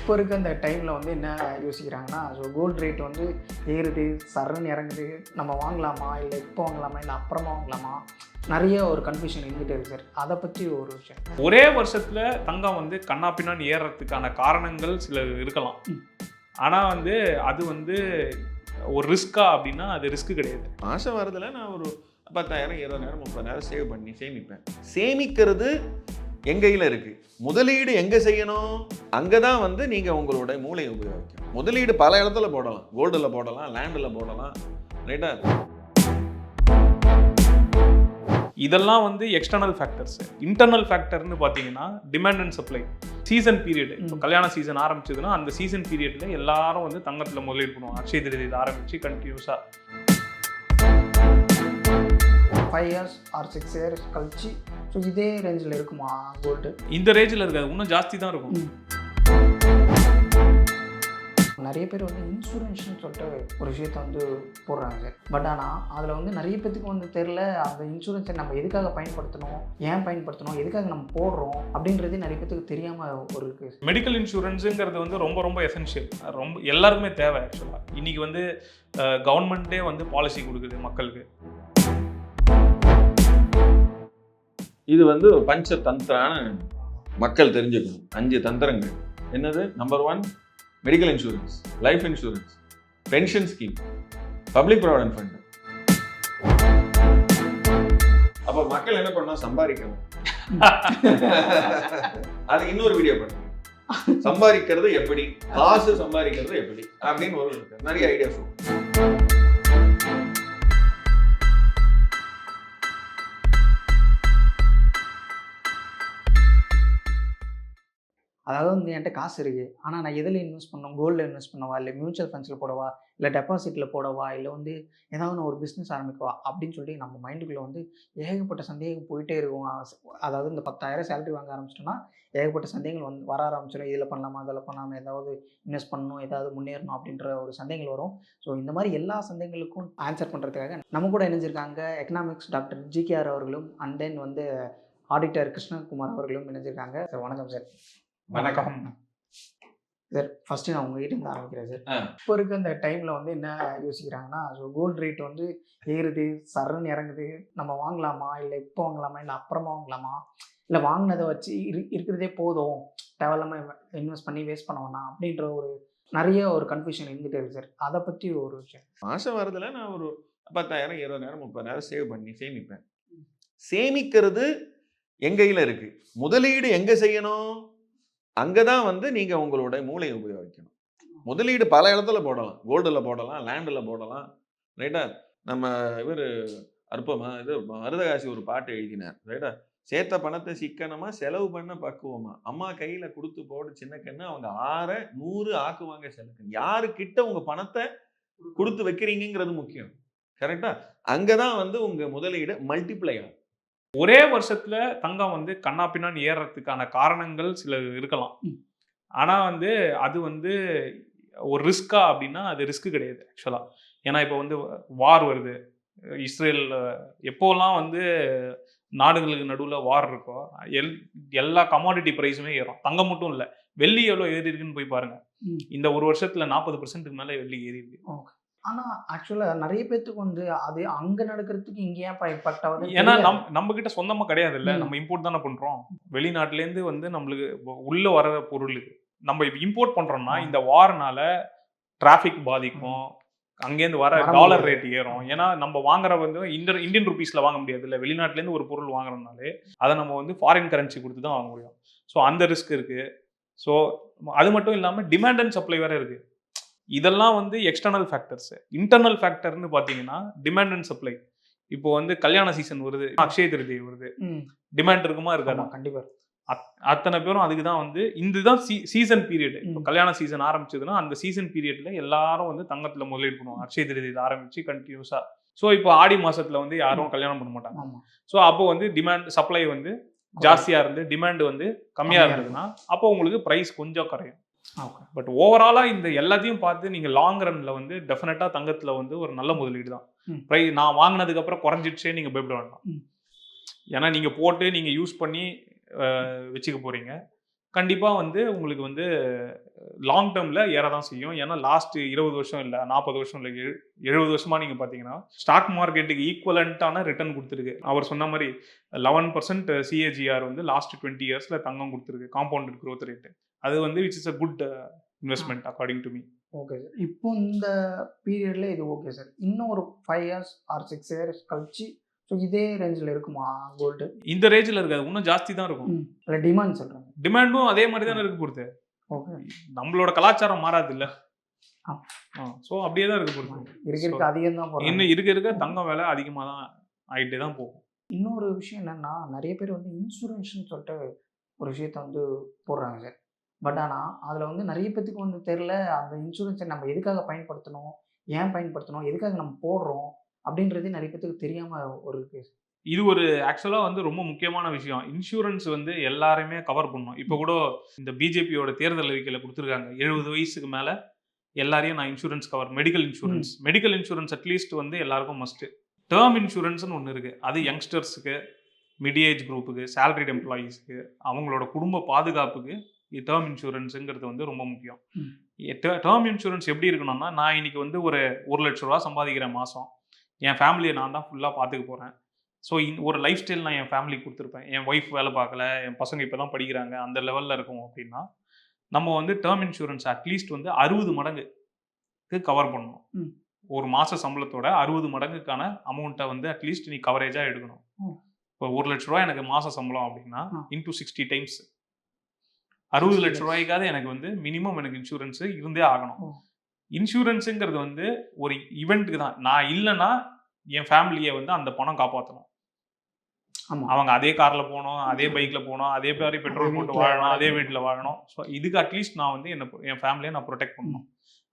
இப்போ இருக்க அந்த டைமில் வந்து என்ன யோசிக்கிறாங்கன்னா, ஸோ கோல்டு ரேட் வந்து ஏறுது, சர்ன்னு இறங்குது, நம்ம வாங்கலாமா, இல்லை இப்போ வாங்கலாமா, இல்லை அப்புறமா வாங்கலாமா, நிறைய ஒரு கன்ஃபியூஷன் இருந்துகிட்டே இருக்கு சார். அதை பற்றி ஒரு விஷயம். ஒரே வருஷத்துல தங்கம் வந்து கண்ணா பின்னான்னு ஏறுறதுக்கான காரணங்கள் சில இருக்கலாம். ஆனால் வந்து அது வந்து ஒரு ரிஸ்கா அப்படின்னா அது ரிஸ்க் கிடையாது. மாதம் வரதுல நான் ஒரு 10,000 20,000 30,000 சேவ் பண்ணி சேமிப்பேன். சேமிக்கிறது என் கையில் இருக்குது. முதலீடு எங்கே செய்யணும், அங்கே தான் வந்து நீங்கள் உங்களோட மூளையை உபயோகிக்கணும். முதலீடு பல இடத்துல போடலாம், கோல்டில் போடலாம், லேண்டில் போடலாம், ரைட்டா? இதெல்லாம் வந்து எக்ஸ்டர்னல் ஃபேக்டர்ஸ். இன்டர்னல் ஃபேக்டர்னு பார்த்தீங்கன்னா demand and supply. Season period, இப்போ கல்யாண சீசன் ஆரம்பிச்சதுன்னா அந்த சீசன் பீரியடில் எல்லாரும் வந்து தங்கத்தில் முதலீடு பண்ணுவோம். அக்ஷய திருதியில் ஆரம்பித்து கண்டினியூஸாக 5 years or 6 years கழிச்சு ஸோ இதே ரேஞ்சில் இருக்குமா கோல்டு? இந்த ரேஞ்சில் இருக்காது, இன்னும் ஜாஸ்தி தான் இருக்கும். நிறைய பேர் வந்து இன்சூரன்ஸ்னு சொல்லிட்டு ஒரு விஷயத்த வந்து போடுறாங்க சார். பட் ஆனால் அதில் வந்து நிறைய பேத்துக்கு வந்து தெரில அந்த இன்சூரன்ஸை நம்ம எதுக்காக பயன்படுத்தணும், ஏன் பயன்படுத்தணும், எதுக்காக நம்ம போடுறோம் அப்படின்றதே நிறைய பேத்துக்கு தெரியாமல் ஒரு இருக்குது. மெடிக்கல் இன்சூரன்ஸுங்கிறது வந்து ரொம்ப ரொம்ப எசென்ஷியல், ரொம்ப எல்லாருக்குமே தேவை. ஆக்சுவலாக இன்றைக்கி வந்து கவர்மெண்ட்டே வந்து பாலிசி கொடுக்குது மக்களுக்கு. இது வந்து ஒரு பஞ்ச தந்திரான மக்கள் தெரிஞ்சுக்கணும். 5 தந்திரங்கள். என்னது? Number 1 medical insurance, life insurance, pension scheme, public provident fund. அப்போ மக்கள் என்ன பண்ணா சம்பாதிக்கணும். அது இன்னொரு வீடியோ பண்ணுங்க. சம்பாதிக்கிறது எப்படி, காசு சம்பாதிக்கிறது எப்படி அப்படின்னு ஒரு நிறைய ஐடியாஸ். அதாவது வந்து என்கிட்ட காசு இருக்குது, ஆனால் நான் எதில் இன்வெஸ்ட் பண்ணணும், கோல்டில் இன்வெஸ்ட் பண்ணவா, இல்லை மியூச்சுவல் ஃபண்ட்ஸில் போடவா, இல்லை டெபாசிட்டில் போடவா, இல்லை வந்து ஏதாவது நான் ஒரு பிஸ்னஸ் ஆரம்பிக்கவா அப்படின்னு சொல்லி நம்ம மைண்டுக்குள்ளே வந்து ஏகப்பட்ட சந்தேகம் போயிட்டே இருக்கும். அதாவது இந்த 10,000 சேலரி வாங்க ஆரம்பிச்சிட்டோன்னா ஏகப்பட்ட சந்தேகங்கள் வந்து வர ஆரம்பிச்சிடும். இதில் பண்ணலாமா, அதில் பண்ணாமல் ஏதாவது இன்வெஸ்ட் பண்ணணும், ஏதாவது முன்னேறணும் அப்படின்ற ஒரு சந்தேகங்கள் வரும். ஸோ இந்த மாதிரி எல்லா சந்தேகங்களுக்கும் ஆன்சர் பண்ணுறதுக்காக நம்ம கூட இணைஞ்சிருக்காங்க எக்கனாமிக்ஸ் டாக்டர் GKR அவர்களும் அண்ட் தென் வந்து ஆடிட்டர் கிருஷ்ணகுமார் அவர்களும் இணைஞ்சிருக்காங்க. சார் வணக்கம் சார். வணக்கம் சார். ஃபஸ்ட்டு நான் உங்ககிட்ட இருந்து ஆரம்பிக்கிறேன் சார். இப்போ இருக்க அந்த டைமில் வந்து என்ன யோசிக்கிறாங்கன்னா, ஸோ கோல்டு ரேட் வந்து ஏறுது, சர்ன்னு இறங்குது, நம்ம வாங்கலாமா, இல்லை இப்போ வாங்கலாமா, இல்லை அப்புறமா வாங்கலாமா, இல்லை வாங்கினதை வச்சு இருக்கிறதே போதும், தேவையில்லாமல் இன்வெஸ்ட் பண்ணி வேஸ்ட் பண்ண வேணாம் அப்படின்ற ஒரு நிறைய ஒரு கன்ஃபியூஷன் இருந்துகிட்டே இருக்குது சார். அதை பற்றி ஒரு விஷயம். மாதம் வரதுல நான் ஒரு 10,000 20,000 30,000 சேவ் பண்ணி சேமிப்பேன். சேமிக்கிறது என் கையில் இருக்குது. முதலீடு எங்கே செய்யணும், அங்கே தான் வந்து நீங்கள் உங்களோட மூளையை உபயோகிக்கணும். முதலீடு பல இடத்துல போடலாம், கோல்டில் போடலாம், லேண்டில் போடலாம், ரைட்டா? நம்ம இவர் இது மருதகாசி ஒரு பாட்டு எழுதினார், ரைட்டா? சேர்த்த பணத்தை சிக்கனமா செலவு பண்ண பக்குவமா, அம்மா கையில் கொடுத்து போடு சின்ன கண்ணு, அவங்க 6 100 ஆக்குவாங்க செலவு. யாருக்கிட்ட உங்கள் பணத்தை கொடுத்து வைக்கிறீங்கிறது முக்கியம், கரெக்டா? அங்கே தான் வந்து உங்கள் முதலீடு மல்டிப்ளை ஆகும். ஒரே வருஷத்துல தங்கம் வந்து கண்ணா பின்னான்னு ஏறுறதுக்கான காரணங்கள் சில இருக்கலாம். ஆனால் வந்து அது வந்து ஒரு ரிஸ்கா அப்படின்னா அது ரிஸ்க் கிடையாது ஆக்சுவலாக. ஏன்னா இப்போ வந்து வார் வருது, இஸ்ரேல், எப்போல்லாம் வந்து நாடுகளுக்கு நடுவில் வார் இருக்கோ எல்லா கமாடிட்டி ப்ரைஸுமே ஏறும். தங்கம் மட்டும் இல்லை, வெள்ளி எவ்வளோ ஏறி இருக்குன்னு போய் பாருங்க. இந்த ஒரு வருஷத்துல 40% மேலே வெள்ளி ஏறி இருக்கு. ஆனால் ஆக்சுவலாக நிறைய பேர்த்துக்கு வந்து அது அங்கே நடக்கிறதுக்கு இங்கே ஏன் இம்பாக்ட் ஆகுது? ஏன்னா நம்ம கிட்ட சொந்தமாக கிடையாது இல்லை, நம்ம இம்போர்ட் தானே பண்ணுறோம். வெளிநாட்டிலேருந்து வந்து நம்மளுக்கு உள்ளே வர பொருள் நம்ம இம்போர்ட் பண்ணுறோம்னா இந்த வாரனால டிராஃபிக் பாதிக்கும், அங்கேருந்து வர டாலர் ரேட் ஏறும். ஏன்னா நம்ம வாங்குற வந்து இந்தியன் ருபீஸில் வாங்க முடியாது இல்லை, வெளிநாட்டிலேருந்து ஒரு பொருள் வாங்குறதுனாலே அதை நம்ம வந்து ஃபாரின் கரன்சி கொடுத்து தான் வாங்க முடியும். ஸோ அந்த ரிஸ்க் இருக்குது. ஸோ அது மட்டும் இல்லாமல் டிமாண்ட் அண்ட் சப்ளை வேறு இருக்குது. இதெல்லாம் வந்து எக்ஸ்டர்னல் ஃபேக்டர்ஸ். இன்டர்னல் ஃபேக்டர்னு பார்த்தீங்கன்னா டிமாண்ட் அண்ட் சப்ளை. இப்போ வந்து கல்யாண சீசன் வருது, அக்ஷய திருதி வருது, டிமாண்ட் இருக்குமா இருக்காது? கண்டிப்பாக. அத்தனை பேரும் அதுக்கு தான் வந்து இதுதான் சீசன் பீரியட். இப்போ கல்யாண சீசன் ஆரம்பிச்சதுன்னா அந்த சீசன் பீரியட்ல எல்லாரும் வந்து தங்கத்தில் முதலீடு பண்ணுவாங்க, அக்ஷய திருதியில் ஆரம்பிச்சு கண்டினியூஸாக. ஸோ இப்போ ஆடி மாசத்துல வந்து யாரும் கல்யாணம் பண்ண மாட்டாங்க. ஸோ அப்போ வந்து டிமாண்ட் சப்ளை வந்து ஜாஸ்தியாக இருந்து டிமாண்ட் வந்து கம்மியாக இருந்ததுன்னா அப்போ உங்களுக்கு ப்ரைஸ் கொஞ்சம் குறையும். பட் ஓவராலாக இந்த எல்லாத்தையும் பார்த்து நீங்கள் லாங் ரன்ல வந்து டெஃபினட்டாக தங்கத்தில் வந்து ஒரு நல்ல முதலீடு தான். நான் வாங்கினதுக்கு அப்புறம் குறைஞ்சிடுச்சே நீங்கள் பயப்பட வேண்டாம். ஏன்னா நீங்கள் போட்டு நீங்கள் யூஸ் பண்ணி வச்சுக்க போறீங்க. கண்டிப்பாக வந்து உங்களுக்கு வந்து லாங் டேர்மில் ஏற தான் செய்யும். ஏன்னா லாஸ்ட் 20 வருஷம் இல்லை 40 வருஷம் இல்லை 70 வருஷமாக நீங்கள் பார்த்தீங்கன்னா ஸ்டாக் மார்க்கெட்டுக்கு ஈக்குவலண்ட்டான ரிட்டர்ன் கொடுத்துருக்கு. அவர் சொன்ன மாதிரி 11% சிஏஜிஆர் வந்து லாஸ்ட் 20 இயர்ஸில் தங்கம் கொடுத்துருக்கு, காம்பவுண்டட் க்ரோத் ரேட்டு. அது வந்து which is a good investment according to me. Okay sir. இப்போ இந்த பீரியட்ல இது ஓகே சார். இன்னும் ஒரு 5 இயர்ஸ் ஆர் 6 இயர்ஸ் கழிச்சு ஸோ இதே ரேஞ்சில் இருக்குமா கோல்டு? இந்த ரேஞ்சில் இருக்காது, இன்னும் ஜாஸ்தி தான் இருக்கும். இல்லை டிமாண்ட் சொல்கிறாங்க. டிமாண்டும் அதே மாதிரி தானே இருக்கு போகுது. ஓகே. நம்மளோட கலாச்சாரம் மாறாது இல்லை. ஆ. ஸோ அப்படியே தான் இருக்கு போகுது. இருக்க அதிகம் தான் போகிறாங்க. இன்னும் இருக்க தங்கம் விலை அதிகமாக தான் ஆகிட்டே தான் போகும். இன்னொரு விஷயம் என்னன்னா நிறைய பேர் வந்து இன்சூரன்ஸ்னு சொல்லிட்டு ஒரு விஷயத்த வந்து போடுறாங்க சார். பட் ஆனால் அதில் வந்து நிறைய பேத்துக்கு வந்து தெரில அந்த இன்சூரன்ஸை நம்ம எதுக்காக பயன்படுத்தணும், ஏன் பயன்படுத்தணும், எதுக்காக நம்ம போடுறோம் அப்படின்றதே நிறைய பேத்துக்கு தெரியாமல் ஒரு கேஸ். இது ஒரு ஆக்சுவலாக வந்து ரொம்ப முக்கியமான விஷயம். இன்சூரன்ஸ் வந்து எல்லாருமே கவர் பண்ணணும். இப்போ கூட இந்த பிஜேபியோட தேர்தல் அறிக்கையில் கொடுத்துருக்காங்க 70 வயசுக்கு மேலே எல்லாரையும் நான் insurance cover, medical insurance. Medical insurance at least வந்து எல்லாருக்கும் மஸ்ட்டு. டேர்ம் இன்சூரன்ஸ்னு ஒன்று இருக்குது, அது யங்ஸ்டர்ஸுக்கு, மிட் ஏஜ் குரூப்புக்கு, சேலரிட் எம்ப்ளாயீஸ்க்கு, அவங்களோட குடும்ப பாதுகாப்புக்கு டேர்ம் இன்சூரன்ஸுங்கிறது வந்து ரொம்ப முக்கியம். டேர்ம் இன்சூரன்ஸ் எப்படி இருக்கணும்னா, நான் இன்னைக்கு வந்து ஒரு 1 லட்ச ரூபா சம்பாதிக்கிறேன் மாதம், என் ஃபேமிலியை நான் தான் ஃபுல்லாக பார்த்துக்க போகிறேன். ஸோ ஒரு லைஃப் ஸ்டைல் நான் என் ஃபேமிலிக்கு கொடுத்துருப்பேன். என் ஒய்ஃப் வேலை பார்க்கல, என் பசங்க இப்போ தான் படிக்கிறாங்க, அந்த லெவலில் இருக்கும் அப்படின்னா நம்ம வந்து டேர்ம் இன்சூரன்ஸ் அட்லீஸ்ட் வந்து 60 மடங்குக்கு கவர் பண்ணணும். ஒரு மாத சம்பளத்தோட 60 மடங்குக்கான அமௌண்ட்டை வந்து அட்லீஸ்ட் நீ கவரேஜாக எடுக்கணும். இப்போ 1 லட்ச ரூபா எனக்கு மாத சம்பளம் அப்படின்னா இன்டூ 60 டைம்ஸ் 60 லட்ச ரூபாய்க்காவது எனக்கு வந்து மினிமம் எனக்கு இன்சூரன்ஸ் இருந்தே ஆகணும். இன்சூரன்ஸுங்கிறது வந்து ஒரு ஈவெண்ட்டுக்கு தான். நான் இல்லைன்னா என் ஃபேமிலியை வந்து அந்த பணம் காப்பாற்றணும். அவங்க அதே காரில் போகணும், அதே பைக்கில் போகணும், அதே மாதிரி பெட்ரோல் போட்டு வாழணும், அதே வீட்டில் வாழணும். ஸோ இதுக்கு அட்லீஸ்ட் நான் வந்து என் ஃபேமிலியை நான் ப்ரொடெக்ட் பண்ணணும்.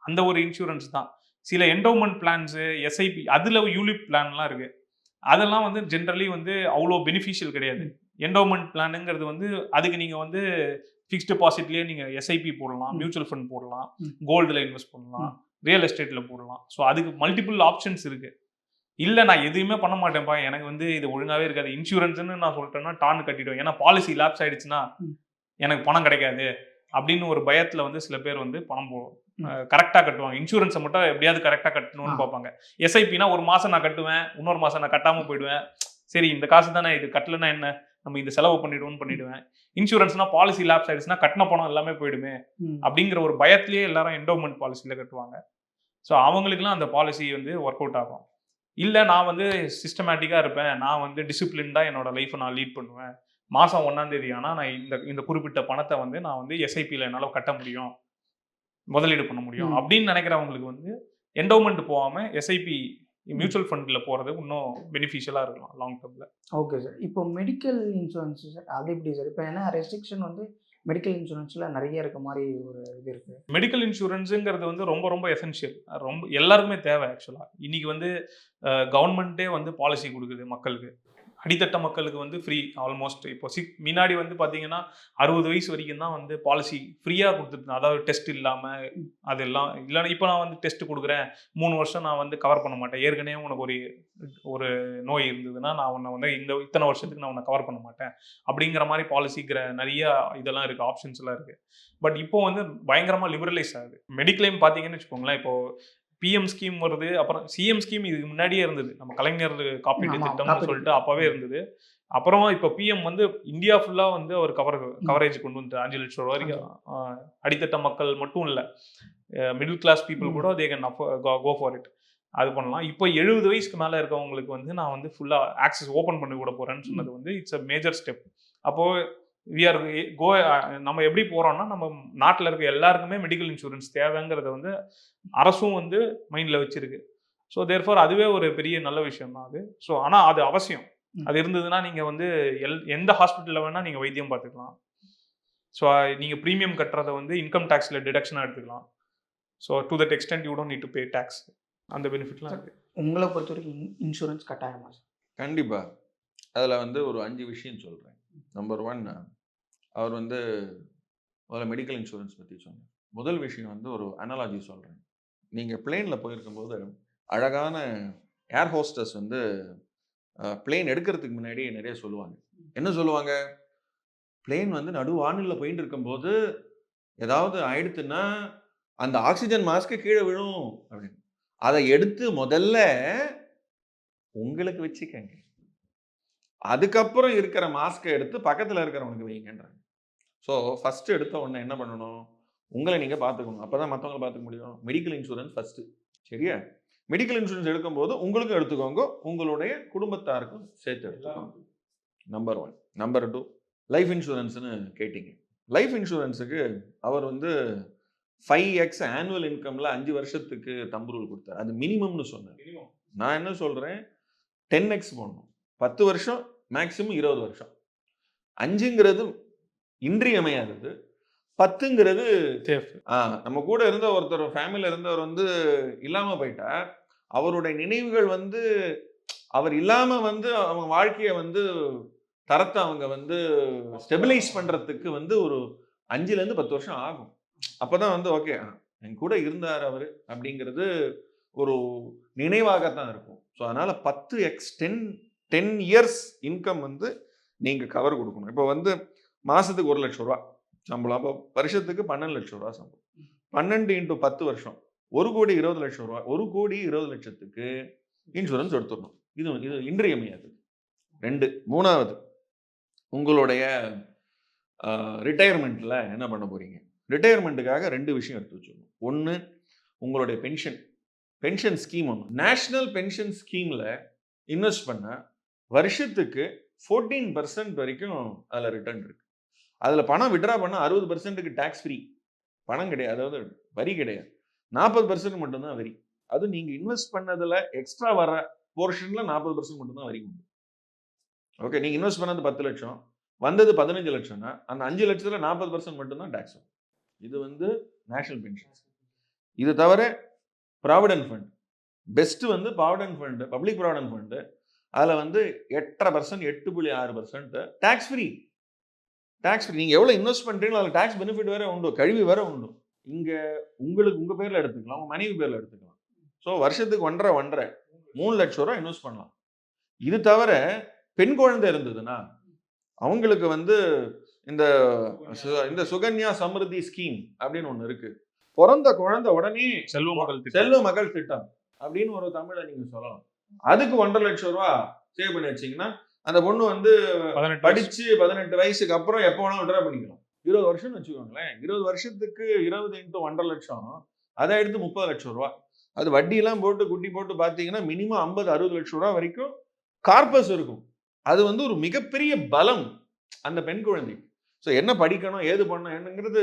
அந்த ஒரு இன்சூரன்ஸ் தான். சில என்டோமெண்ட் பிளான்ஸு, எஸ்ஐபி, அதில் யூலிப் பிளான்லாம் இருக்குது. அதெல்லாம் வந்து ஜென்ரலி வந்து அவ்வளோ பெனிஃபிஷியல் கிடையாது. என்டோமெண்ட் பிளானுங்கிறது வந்து அதுக்கு நீங்கள் வந்து ஃபிக்ஸ்ட் டெபாசிட்லேயே நீங்கள் எஸ்ஐபி போடலாம், மியூச்சுவல் ஃபண்ட் போடலாம், கோல்டில் இன்வெஸ்ட் பண்ணலாம், ரியல் எஸ்டேட்டில் போடலாம். ஸோ அதுக்கு மல்டிபிள் ஆப்ஷன்ஸ் இருக்குது. இல்லை நான் எதுவுமே பண்ண மாட்டேன்ப்பா, எனக்கு வந்து இது ஒழுங்காகவே இருக்காது, இன்சூரன்ஸ்னு நான் சொல்லிட்டேன்னா டான்னு கட்டிடுவேன், ஏன்னா பாலிசி லேப்ஸ் ஆகிடுச்சுன்னா எனக்கு பணம் கிடைக்காது அப்படின்னு ஒரு பயத்தில் வந்து சில பேர் வந்து பணம் கரெக்டாக கட்டுவாங்க. இன்சூரன்ஸை மட்டும் எப்படியாவது கரெக்டாக கட்டணும்னு பார்ப்பாங்க. எஸ்ஐபினா ஒரு மாதம் நான் கட்டுவேன், இன்னொரு மாதம் நான் கட்டாமல் போயிடுவேன். சரி இந்த காசு தானே, இது கட்டலைன்னா என்ன, நம்ம இந்த செலவு பண்ணிடுவேன். இன்சூரன்ஸ்னா பாலிசி லேப்ஸ் ஆயிடுச்சுன்னா கட்டின பணம் எல்லாமே போயிடுமே அப்படிங்கிற ஒரு பயத்திலேயே எல்லாரும் என்டோமெண்ட் பாலிசியில் கட்டுவாங்க. ஸோ அவங்களுக்குலாம் அந்த பாலிசி வந்து ஒர்க் அவுட் ஆகும். இல்லை நான் வந்து சிஸ்டமேட்டிக்காக இருப்பேன், நான் வந்து டிசிப்ளின்டாக என்னோட லைஃப்பை நான் லீட் பண்ணுவேன், மாதம் 1ஆம் தேதி ஆனால் நான் இந்த குறிப்பிட்ட பணத்தை வந்து நான் வந்து எஸ்ஐபியில் என்னால் கட்ட முடியும், முதலீடு பண்ண முடியும் அப்படின்னு நினைக்கிறவங்களுக்கு வந்து என்டோமெண்ட் போகாமல் எஸ்ஐபி மியூச்சுவல் ஃபண்டில் போகிறது இன்னும் பெனிஃபிஷியலாக இருக்கலாம் லாங் டேர்மில். Okay sir. இப்போ மெடிக்கல் இன்சூரன்ஸ் சார் அது எப்படி சார்? இப்போ ஏன்னா ரெஸ்ட்ரிக்ஷன் வந்து மெடிக்கல் இன்சூரன்ஸில் நிறைய இருக்க மாதிரி ஒரு இது இருக்குது. மெடிக்கல் இன்சூரன்ஸுங்கிறது வந்து ரொம்ப ரொம்ப எசென்ஷியல், ரொம்ப எல்லாருக்குமே தேவை. ஆக்சுவலாக இன்றைக்கி வந்து கவர்மெண்ட்டே வந்து பாலிசி கொடுக்குது மக்களுக்கு. அடித்தட்ட மக்களுக்கு வந்து ஃப்ரீ ஆல்மோஸ்ட். இப்போ முன்னாடி வந்து பார்த்தீங்கன்னா 60 வயசு வரைக்கும் தான் வந்து பாலிசி ஃப்ரீயாக கொடுத்துருந்தேன், அதாவது டெஸ்ட் இல்லாமல். அதெல்லாம் இல்லைன்னா இப்போ நான் வந்து டெஸ்ட் கொடுக்குறேன், 3 வருஷம் நான் வந்து கவர் பண்ண மாட்டேன், ஏற்கனவே உனக்கு ஒரு நோய் இருந்ததுன்னா நான் உன்னை வந்து இத்தனை வருஷத்துக்கு நான் உன்னை கவர் பண்ண மாட்டேன் அப்படிங்கிற மாதிரி பாலிசிக்கிற நிறைய இதெல்லாம் இருக்குது, ஆப்ஷன்ஸ் எல்லாம் இருக்குது. பட் இப்போ வந்து பயங்கரமாக லிபரலைஸ் ஆகுது. மெடிக்ளைம் பார்த்தீங்கன்னு வச்சுக்கோங்களேன், இப்போது பிஎம் ஸ்கீம் வருது, அப்புறம் சிஎம் ஸ்கீம் இதுக்கு முன்னாடியே இருந்தது, நம்ம கலைஞர் காப்பீட்டு திட்டம்னு சொல்லிட்டு அப்போவே இருந்தது. அப்புறம் இப்போ பிஎம் வந்து இந்தியா ஃபுல்லாக வந்து ஒரு கவரேஜ் கொண்டு வந்து 5 லட்சம் ரூபா வரைக்கும் அடித்தட்ட மக்கள் மட்டும் இல்லை, மிடில் கிளாஸ் பீப்புள் கூட they can go for it. அது பண்ணலாம். இப்போ 70 வயசுக்கு மேலே இருக்கவங்களுக்கு வந்து நான் வந்து ஃபுல்லாக ஆக்சஸ் ஓப்பன் பண்ணி விட போகிறேன்னு சொன்னது வந்து இட்ஸ் அ மேஜர் ஸ்டெப். அப்போது நம்ம எப்படி போகிறோம்னா நம்ம நாட்டில் இருக்க எல்லாருக்குமே மெடிக்கல் இன்சூரன்ஸ் தேவைங்கிறத வந்து அரசும் வந்து மைண்டில் வச்சிருக்கு. ஸோ தேர்ஃபார் அதுவே ஒரு பெரிய நல்ல விஷயம் தான் அது. ஸோ ஆனால் அது அவசியம். அது இருந்ததுன்னா நீங்கள் வந்து எந்த ஹாஸ்பிட்டலில் வேணால் நீங்கள் வைத்தியம் பார்த்துக்கலாம். ஸோ நீங்கள் ப்ரீமியம் கட்டுறதை வந்து இன்கம் டேக்ஸில் டிடக்ஷனாக எடுத்துக்கலாம். So to that extent you don't need to pay tax. அந்த பெனிஃபிட்லாம் இருக்குது. உங்களை பொறுத்த வரைக்கும் இன்சூரன்ஸ் கட்டாயமா சார்? கண்டிப்பாக. அதில் வந்து ஒரு 5 விஷயம் சொல்கிறேன். நம்பர் 1, அவர் வந்து முதல்ல மெடிக்கல் இன்சூரன்ஸ் பற்றி சொன்னார். முதல் விஷயம் வந்து ஒரு அனாலஜி சொல்கிறேன். நீங்கள் பிளேனில் போயிருக்கும்போது அழகான ஏர் ஹோஸ்டஸ் வந்து பிளேன் எடுக்கிறதுக்கு முன்னாடி நிறைய சொல்லுவாங்க. என்ன சொல்லுவாங்க? பிளேன் வந்து நடு வானில போயிட்டு இருக்கும்போது ஏதாவது ஆயிடுத்துன்னா அந்த ஆக்சிஜன் மாஸ்க்கு கீழே விழும் அப்படின்னு. அதை எடுத்து முதல்ல உங்களுக்கு வச்சுக்கங்க, அதுக்கப்புறம் இருக்கிற மாஸ்கை எடுத்து பக்கத்தில் இருக்கிறவனுக்கு வைங்கன்றாங்க. ஸோ ஃபர்ஸ்ட் எடுத்த உடனே என்ன பண்ணணும், உங்களை நீங்கள் பார்த்துக்கணும். அப்போ தான் மற்றவங்களை பார்த்துக்க முடியும். Medical insurance first. சரியா? மெடிக்கல் இன்சூரன்ஸ் எடுக்கும்போது உங்களுக்கும் எடுத்துக்கோங்க, உங்களுடைய குடும்பத்தாருக்கும் சேர்த்து எடுத்துக்கோங்க. நம்பர் 1. நம்பர் 2, லைஃப் இன்சூரன்ஸ்னு கேட்டிங்க. லைஃப் இன்சூரன்ஸுக்கு அவர் வந்து 5x ஆனுவல் இன்கம்ல 5 வருஷத்துக்கு தம்பு ரூல் கொடுத்தார். அது மினிமம்னு சொன்னார். நான் என்ன சொல்றேன், 10x போடணும். 10 வருஷம் மேக்சிமம் 20 வருஷம். 5ங்கிறது இன்றியமையாதது, 10ங்கிறது நம்ம கூட இருந்த ஒருத்தர் ஃபேமிலியில் இருந்தவர் வந்து இல்லாம போயிட்டார். அவருடைய நினைவுகள் வந்து அவர் இல்லாம வந்து அவங்க வாழ்க்கையை வந்து தரத்தை அவங்க வந்து ஸ்டெபிலைஸ் பண்றதுக்கு வந்து ஒரு 5லேருந்து 10 வருஷம் ஆகும். அப்பதான் வந்து ஓகே என் கூட இருந்தார் அவரு அப்படிங்கிறது ஒரு நினைவாகத்தான் இருக்கும். ஸோ அதனால 10x 10 இயர்ஸ் இன்கம் வந்து நீங்க கவர் கொடுக்கணும். இப்போ வந்து மாசத்துக்கு 1 லட்சம் ரூபா சம்பளம், அப்போ வருஷத்துக்கு 12 லட்சம் ரூபா சம்பளம். 12 × 10 வருஷம் 1,20,00,000 ரூபா. 1,20,00,000க்கு இன்சூரன்ஸ் எடுத்துடணும். இது இன்றியமையாது. 2. 3வது, உங்களுடைய ரிட்டையர்மெண்ட்ல என்ன பண்ண போறீங்க? ரிட்டையர்மெண்ட்டுக்காக 2 விஷயம் எடுத்து வச்சுக்கணும். 1, உங்களுடைய பென்ஷன் ஸ்கீம். ஒன்று நேஷனல் பென்ஷன் ஸ்கீம்ல இன்வெஸ்ட் பண்ண வருஷத்துக்கு 14% வரைக்கும் அதில் ரிட்டர்ன் இருக்கு. அதில் பணம் விட்ரா பண்ண 60%க்கு டேக்ஸ் ஃப்ரீ, பணம் கிடையாது, அதாவது வரி கிடையாது. 40% மட்டும்தான் வரி. அது நீங்க இன்வெஸ்ட் பண்ணதுல எக்ஸ்ட்ரா வர போர்ஷன்ல 40% மட்டும்தான் வரி உண்டு. ஓகே, நீங்க இன்வெஸ்ட் பண்ணது 10 லட்சம், வந்தது 15 லட்சம்னா அந்த 5 லட்சத்துல 40% மட்டும்தான் டேக்ஸ் வரும். இது வந்து நேஷனல் பென்ஷன். இது தவிர ப்ராவிடன்ட் ஃபண்ட், பெஸ்ட் வந்து provident fund, public provident fund. அதில் வந்து 8.5%, 8.6% டேக்ஸ் ஃப்ரீ. நீங்கள் எவ்வளோ இன்வெஸ்ட் பண்ணுறீங்களோ அதில் டேக்ஸ் பெனிஃபிட் வேற உண்டு, கழிவு வேற உண்டு. இங்கே உங்களுக்கு உங்கள் பேரில் எடுத்துக்கலாம், உங்கள் மனைவி பேரில் எடுத்துக்கலாம். ஸோ வருஷத்துக்கு 1.5 3 லட்சம் ரூபா இன்வெஸ்ட் பண்ணலாம். இது தவிர பெண் குழந்தை இருந்ததுன்னா அவங்களுக்கு வந்து இந்த சுகன்யா சமிருதி ஸ்கீம் அப்படின்னு ஒன்று இருக்கு. பிறந்த குழந்தை உடனே செல்வ மகள் திட்டம் அப்படின்னு ஒரு தமிழை நீங்க சொல்லலாம். அதுக்கு 1.5 லட்சம் ரூபா சேவ் பண்ணி வச்சீங்கன்னா அந்த பொண்ணு வந்து படிச்சு 18 வயசுக்கு அப்புறம் எப்போ வேணாலும் விட்ரா பண்ணிக்கலாம். 20 வருஷம்னு வச்சுக்கோங்களேன். 20 வருஷத்துக்கு 20 × 1.5 லட்சம், அதை எடுத்து 30 லட்சம் ரூபா. அது வட்டியெல்லாம் போட்டு குட்டி போட்டு பார்த்தீங்கன்னா மினிமம் 50-60 லட்சம் ரூபா வரைக்கும் கார்பஸ் இருக்கும். அது வந்து ஒரு மிகப்பெரிய பலம் அந்த பெண் குழந்தைக்கு. ஸோ என்ன படிக்கணும், ஏது பண்ணணும் என்னங்கிறது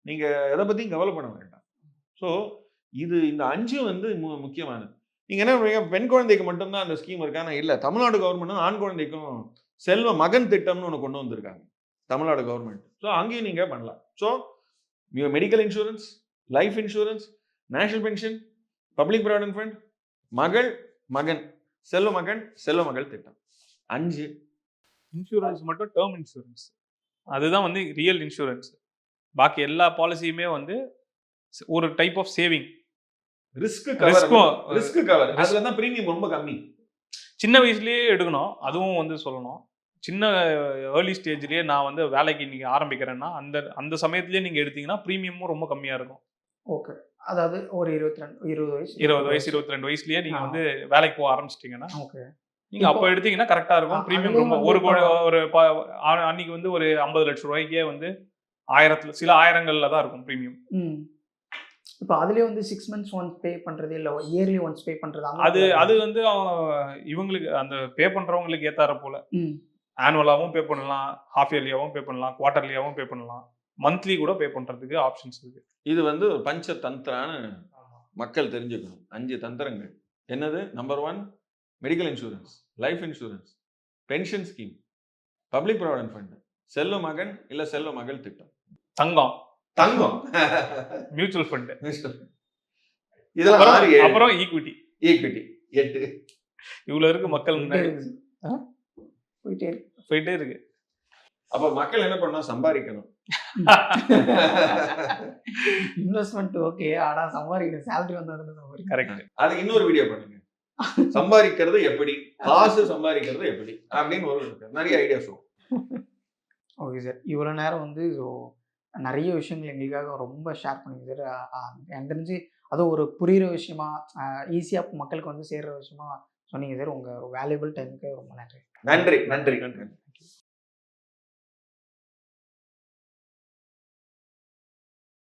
நீங்க எதை பத்தியும் கவலைப்பட வேண்டாம். ஸோ இந்த 5 வந்து முக்கியமானது. நீங்க என்ன பண்ணுவீங்க, பெண் குழந்தைக்கு மட்டும்தான் அந்த ஸ்கீம் இருக்கானா? இல்லை, தமிழ்நாடு கவர்மெண்ட் ஆண் குழந்தைக்கும் செல்வ மகன் திட்டம்னு ஒன்று கொண்டு வந்திருக்காங்க தமிழ்நாடு கவர்மெண்ட். ஸோ அங்கேயும் நீங்க பண்ணலாம். So medical insurance, life insurance, national pension, public provident fund, மகன், செல்வ மகன், செல்வ மகள் திட்டம். 5 இன்சூரன்ஸ் மட்டும் டேர்ம் இன்சூரன்ஸ், அதுதான் வந்து ரியல் இன்சூரன்ஸ். பாக்கி எல்லா பாலிசியுமே வந்து ஒரு type of saving. Risk cover அதுல தான் பிரீமியம் ரொம்ப கம்மி. சின்ன வயசுலயே எடுக்கணும், அதுவும் வந்து சொல்லணும். சின்ன ஏர்லி ஸ்டேஜ்லயே நான் வந்து வேலைக்கு நீங்க ஆரம்பிக்கிறேன்னா அந்த சமயத்திலேயே நீங்க எடுத்தீங்கன்னா பிரீமியமும் ரொம்ப கம்மியா இருக்கும். ஓகே, அதாவது ஒரு 20 வயசு 22 வயசுலயே நீங்க வந்து வேலைக்கு போக ஆரம்பிச்சிட்டீங்கன்னா ஓகே, நீங்க அப்ப எடுத்தீங்கன்னா கரெக்டா இருக்கும். பிரீமியம் ரொம்ப ஒரு அன்னைக்கு வந்து ஒரு 50 லட்சம் ரூபாய்க்கே வந்து சில ஆயிரங்கள்ல தான் இருக்கும் பிரீமியம். இப்போ அதுலயே வந்து 6 months ஒன்ஸ் பே பண்றது இல்ல இயர்லி ஒன்ஸ் பே பண்றது, அது வந்து இவங்களுக்கு அந்த பே பண்றவங்களுக்கு ஏத்தார போல ஆனுவலாவும் பே பண்ணலாம், ஹாஃப் இயர்லியாவும் பே பண்ணலாம், குவார்டர்லியாவும் பே பண்ணலாம், மந்த்லி கூட பே பண்றதுக்கு ஆப்ஷன்ஸ் இருக்கு. இது வந்து ஒரு பஞ்ச தந்திரான்னு மக்கள் தெரிஞ்சுக்கணும். 5 தந்திரங்கள். என்னது? Number 1 medical insurance, life insurance, pension scheme, public provident fund, செல்வ மகன் இல்ல செல்வ மகள் திட்டம், தங்கம் மியூச்சுவல் ஃபண்ட், இதெல்லாம் அப்புறம் ஈக்விட்டி 8 இவ்வளவு இருக்கு. மக்கள் முன்னாடி போயிட்டே இருக்கு. அப்ப மக்கள் என்ன பண்ணா, சம்பாதிக்கணும். இன்வெஸ்ட்மெண்ட் ஓகே, ஆனா சம்பாதிக்கணும், salary வந்தா கரெக்ட். அது இன்னொரு வீடியோ பண்ணுங்க. சம்பாதிக்கிறது எப்படி, காசு சம்பாதிக்கிறது எப்படி அப்படின்னு ஒரு நிறைய ஐடியாஸ் வரும். Okay sir. இவ்வளோ நேரம் வந்து நிறைய விஷயங்கள் எங்களுக்காக ரொம்ப ஷேர் பண்ணீங்க சார். எனக்கு தெரிஞ்சு அதுவும் ஒரு புரியிற விஷயமா, ஈஸியாக மக்களுக்கு வந்து சேர்ற விஷயமா சொன்னீங்க சார். உங்கள் வேல்யூபிள் டைமுக்கு ரொம்ப நன்றி. நன்றி.